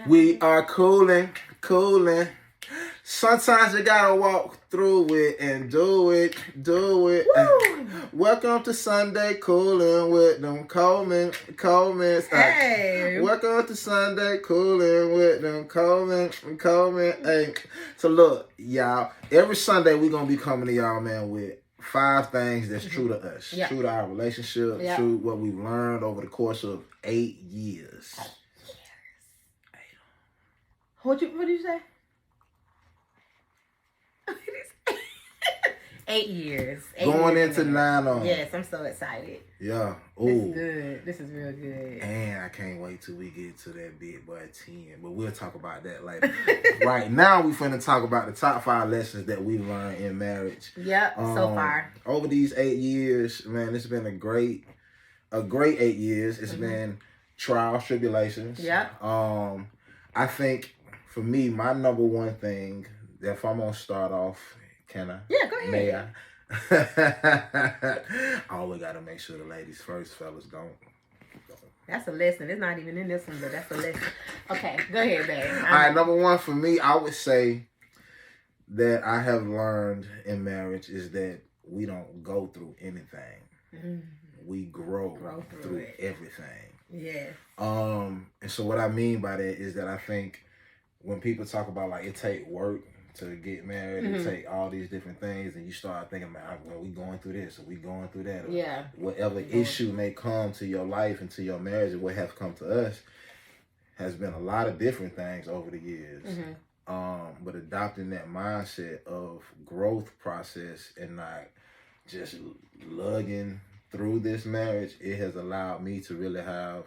We are cooling. Sometimes you gotta walk through it and do it. Welcome to Sunday Coolin with them Coleman. Hey. Welcome to Sunday Coolin with them Coleman. Hey. So look, y'all, every Sunday we gonna be coming to y'all, man, with 5 things that's true to us. Yep. True to our relationship. Yep. True what we've learned over the course of 8 years. What did you say? 8 years. Going into 9 on. Yes, I'm so excited. Yeah. This is Ooh. good. This is real good. And I can't wait till we get to that big boy 10. But we'll talk about that later. Right now, we finna talk about the top 5 lessons that we learned in marriage. Yep, so far. Over these 8 years, man, it's been a great 8 years. It's been trials, tribulations. Yep. I think for me, my number one thing, that if I'm gonna start off, can I? Yeah, go ahead. May I? I always gotta make sure the ladies first, fellas. Don't. That's a lesson. It's not even in this one, but that's a lesson. Okay, go ahead, babe. All right, number one for me, I would say that I have learned in marriage is that we don't go through anything. Mm-hmm. We grow through everything. Yeah. And so what I mean by that is that I think when people talk about like it take work to get married, it take all these different things, and you start thinking about, well, we going through this, or we going through that, or whatever issue may come to your life and to your marriage, and what has come to us has been a lot of different things over the years. But adopting that mindset of growth process and not just lugging through this marriage, it has allowed me to really have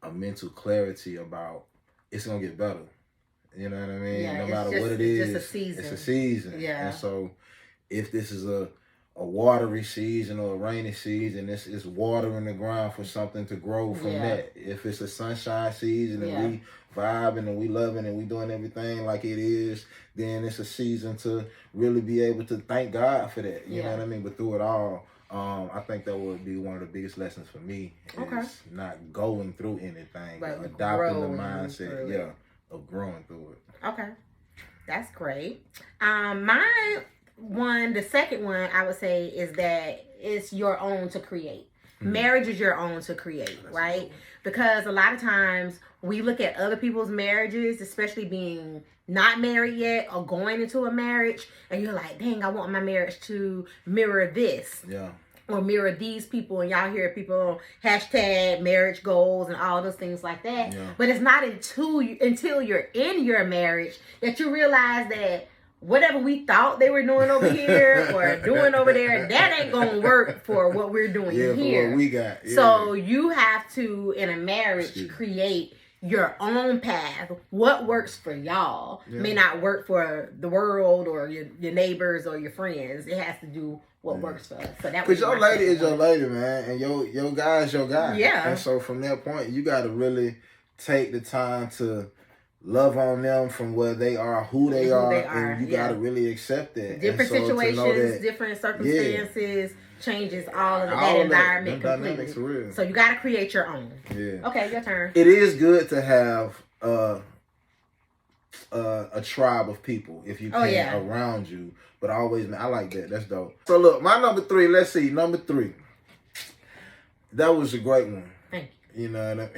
a mental clarity about it's gonna get better. You know what I mean? Yeah, no matter what it is, it's just a season. It's a season. Yeah. And so if this is a watery season or a rainy season, it's water in the ground for something to grow from that. If it's a sunshine season and we vibing and we loving and we doing everything like it is, then it's a season to really be able to thank God for that. You know what I mean? But through it all, I think that would be one of the biggest lessons for me is not going through anything, but adopting the mindset, of growing through it. Okay, that's great. The second one I would say is that it's your own to create. Marriage is your own to create, right? Because a lot of times we look at other people's marriages, especially being not married yet or going into a marriage, and you're like, dang, I want my marriage to mirror this. Yeah. Or mirror these people, and y'all hear people hashtag marriage goals and all those things like that. Yeah. But it's not until you're in your marriage that you realize that whatever we thought they were doing over here or doing over there, that ain't gonna work for what we're doing here. For what we got. Yeah. So you have to, in a marriage, create your own path. What works for y'all may not work for the world or your neighbors or your friends. It has to do what works for us. So that was your lady is your lady, man, and your guy is your guy. Yeah. And so from that point, you got to really take the time to love on them from where they are, who they are, and you got to really accept that. Different situations, different circumstances. Changes all of that environment completely. For real. So you got to create your own. Yeah. Okay, your turn. It is good to have a tribe of people if you can around you, but always, man, I like that. That's dope. So look, my number 3. Let's see, number 3. That was a great one. Thank you. You know what I mean?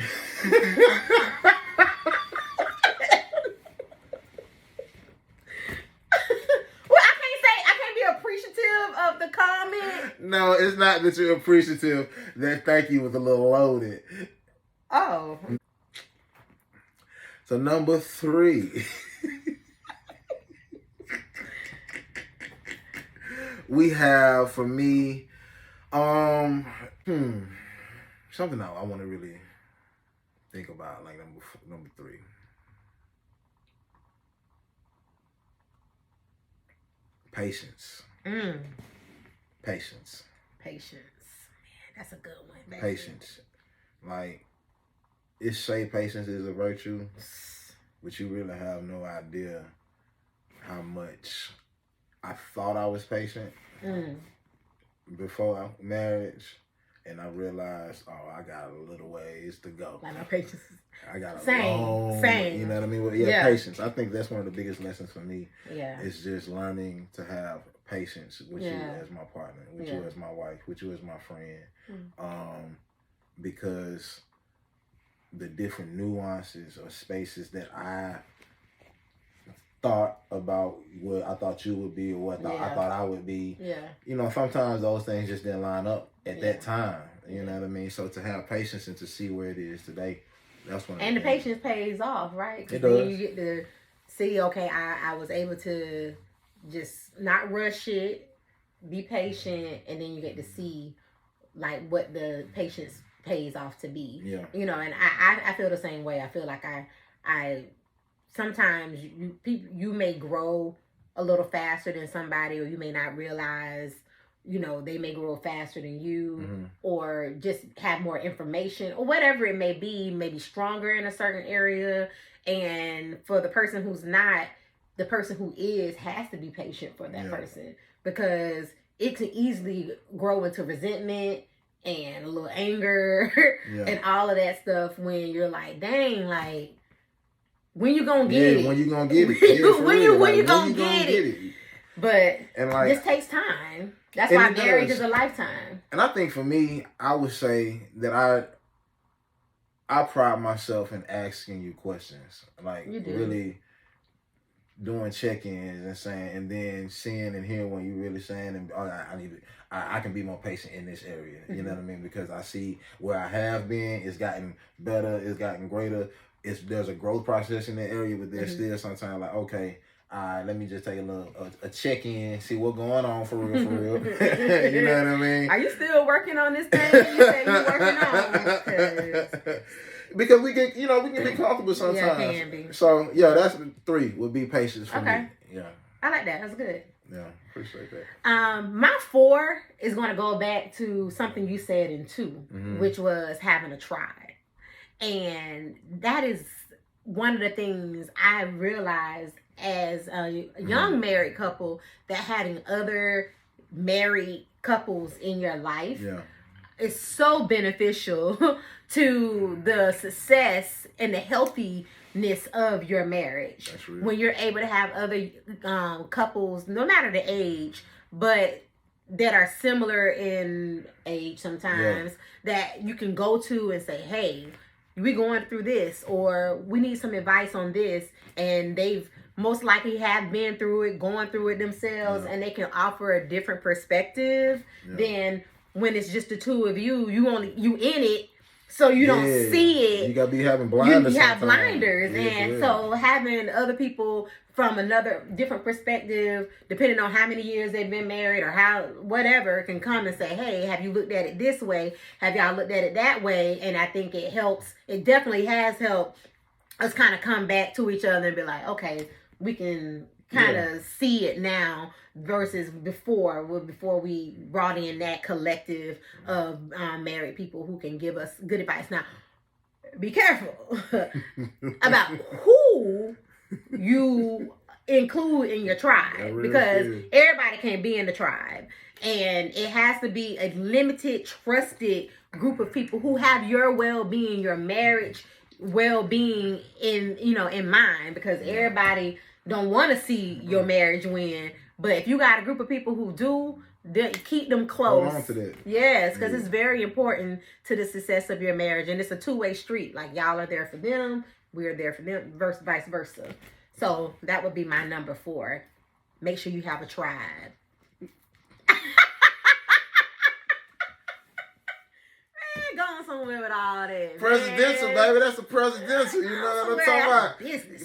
Of the comment? No, it's not that you're appreciative. That thank you was a little loaded. Oh. So number 3. We have for me, something I want to really think about, like number 3. Patience. Patience. Man, that's a good one. Baby. Patience. Like, it say patience is a virtue, but you really have no idea how much I thought I was patient before marriage, and I realized, oh, I got a little ways to go. Like my patience. I got a Same. you know what I mean? Well, patience. I think that's one of the biggest lessons for me. Yeah. It's just learning to have patience with you as my partner, with you as my wife, with you as my friend. Because the different nuances or spaces that I thought about what I thought you would be or what I thought I would be. Yeah. You know, sometimes those things just didn't line up at that time. You know what I mean? So to have patience and to see where it is today, that's one. And the patience pays off, right? It does. Then you get to see, okay, I was able to just not rush it, be patient, and then you get to see like what the patience pays off to be. Yeah. You know, and I feel the same way. I feel like I sometimes you may grow a little faster than somebody, or you may not realize, you know, they may grow faster than you, or just have more information, or whatever it may be stronger in a certain area. And for the person who's not, the person who is has to be patient for that person, because it can easily grow into resentment and a little anger and all of that stuff when you're like, dang, like, when you gonna get it? When you gonna get it? When you gonna get it? But and like, this takes time. That's why marriage is a lifetime. And I think for me, I would say that I pride myself in asking you questions, like really doing check-ins and saying, and then seeing and hearing what you're really saying, and I can be more patient in this area. You know what I mean? Because I see where I have been, it's gotten better, it's gotten greater. There's a growth process in that area, but there's still sometimes like, okay, let me just take a check-in, see what's going on for real. You know what I mean? Are you still working on this thing you say you're working on? Because we can be comfortable sometimes. Yeah, can be. So that's 3 would be patience for me. Yeah. I like that. That's good. Yeah, appreciate that. My 4 is going to go back to something you said in 2, which was having a tribe. And that is one of the things I realized as a young married couple, that having other married couples in your life is so beneficial to the success and the healthiness of your marriage. That's real. When you're able to have other couples, no matter the age, but that are similar in age sometimes, that you can go to and say, hey, we going through this, or we need some advice on this, and they've most likely have been through it, going through it themselves, and they can offer a different perspective than when it's just the two of you. You in it, so you don't see it. You gotta be having blinders. You have blinders, and so having other people from another different perspective, depending on how many years they've been married or how whatever, can come and say, hey, have you looked at it this way? Have y'all looked at it that way? And I think it helps. It definitely has helped us kind of come back to each other and be like, okay, we can kind of see it now versus before we brought in that collective of married people who can give us good advice. Now, be careful about who you include in your tribe, because everybody can't be in the tribe, and it has to be a limited, trusted group of people who have your well-being, your marriage well-being in mind, because everybody don't want to see your marriage win. But if you got a group of people who do, keep them close. Hold on to that. Yes, because it's very important to the success of your marriage, and it's a two-way street. Like, y'all are there for them, we're there for them, vice versa. So that would be my number 4. Make sure you have a tribe. Going somewhere with all that. Presidential, baby. That's a presidential. You know what I'm talking about?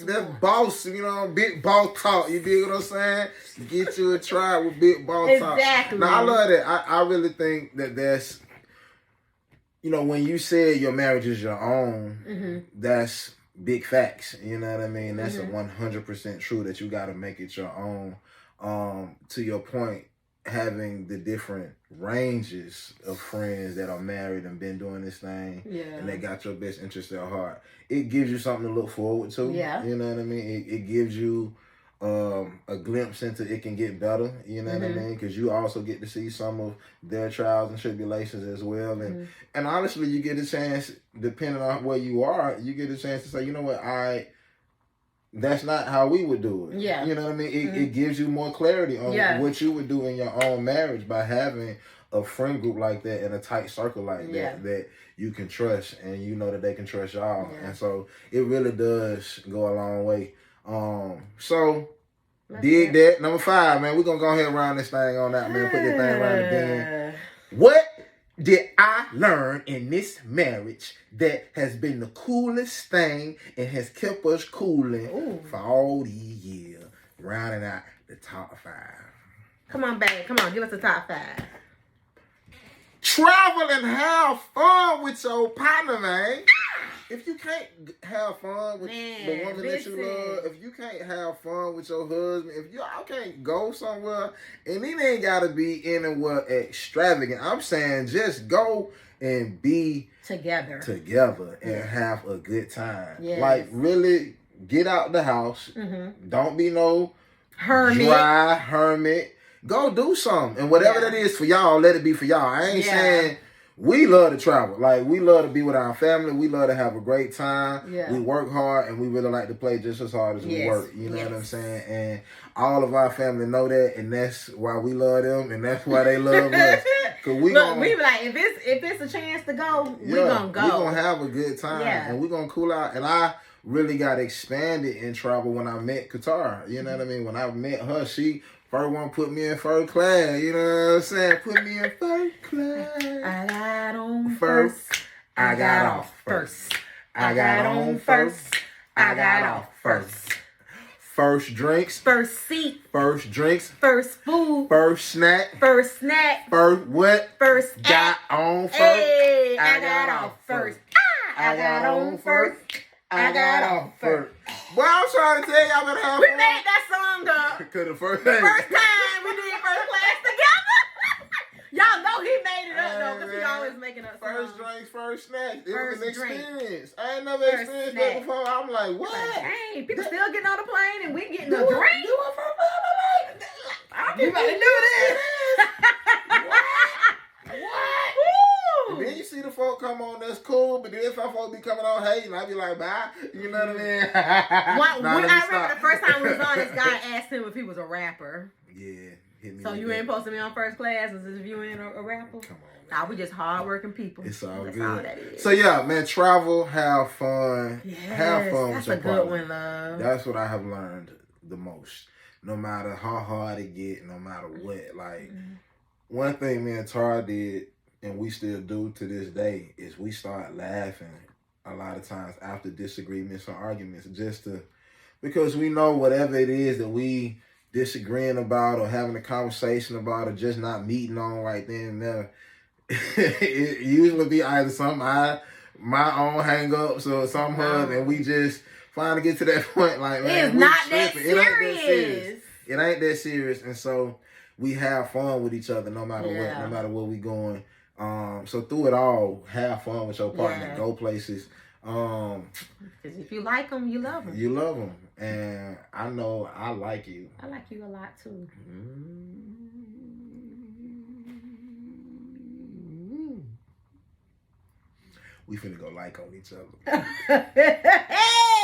That's boss. Big boss talk. You dig what I'm saying? Get you a tribe with big boss talk. Exactly. Now, I love that. I really think that that's, when you said your marriage is your own, that's big facts. You know what I mean? That's a 100% true, that you got to make it your own. To your point, having the different ranges of friends that are married and been doing this thing, and they got your best interest at heart, it gives you something to look forward to. You know what I mean? It gives you a glimpse into it can get better. You know what I mean? Because you also get to see some of their trials and tribulations as well, and honestly, you get a chance, depending on where you are, you get a chance to say, you know what, that's not how we would do it. Yeah. You know what I mean? It gives you more clarity on what you would do in your own marriage by having a friend group like that and a tight circle like that you can trust, and you know that they can trust y'all. Yeah. And so it really does go a long way. So dig that. Number 5, man. We're gonna go ahead and round this thing on out, man. Put this thing around again. What did I learn in this marriage that has been the coolest thing and has kept us cooling for all these years? Rounding out the top 5. Come on, babe. Come on, give us the top 5. Travel and have fun with your partner, man. If you can't have fun with the woman that you love, if you can't have fun with your husband, if y'all can't go somewhere, and it ain't gotta be anywhere extravagant. I'm saying just go and be together and have a good time. Yes. Like really get out the house. Don't be no dry hermit. Go do something. And whatever that is for y'all, let it be for y'all. I ain't saying we love to travel. Like, we love to be with our family. We love to have a great time. Yeah. We work hard, and we really like to play just as hard as we work. You know what I'm saying? And all of our family know that, and that's why we love them, and that's why they love us. Cause we be like, if it's a chance to go, we gonna go. We gonna have a good time, and we gonna cool out. And I really got expanded in travel when I met Qatar. You know what I mean? When I met her, she first one put me in first class. You know what I'm saying? Put me in first class. I got on first. I got off first. I got on first. I got off first. First drinks. First seat. First drinks. First food. First snack. First snack. First what? First got on first. Hey, I got off first. I got on first. I got off first. Well, I'm trying to tell y'all better have fun. We made that song up. Cause the first time we did first class together. Y'all know he made it up though, because he always making up songs. First drinks, first snacks. It was an experience. I ain't never experienced that before. I'm like, what? Dang, people still getting on the plane and we getting a drink. Do it for fun. You better do this. What? Then you see the folk come on, that's cool, but then some folk be coming on hating, I be like, bye. You know what I mean? I remember the first time we was on, this guy asked him if he was a rapper. Yeah. So you ain't supposed to be on first class as if you ain't a rapper? Come on. Nah, we just hard-working people. It's all That's good. All that is. So yeah, man, travel, have fun. Yes, have fun with your partner. That's a good one, love. That's what I have learned the most. No matter how hard it get, no matter what. Like, one thing me and Tara did, and we still do to this day, is we start laughing a lot of times after disagreements or arguments, because we know whatever it is that we disagreeing about or having a conversation about or just not meeting on right then and there, it usually be either my own hang-ups or some hub, and we just finally get to that point like, man, it's not that serious. It ain't that serious. And so we have fun with each other no matter what, no matter where we going. So through it all, have fun with your partner. Go places. Because if you like them, you love them. You love them. And I know I like you. I like you a lot too. We finna go like on each other. Hey!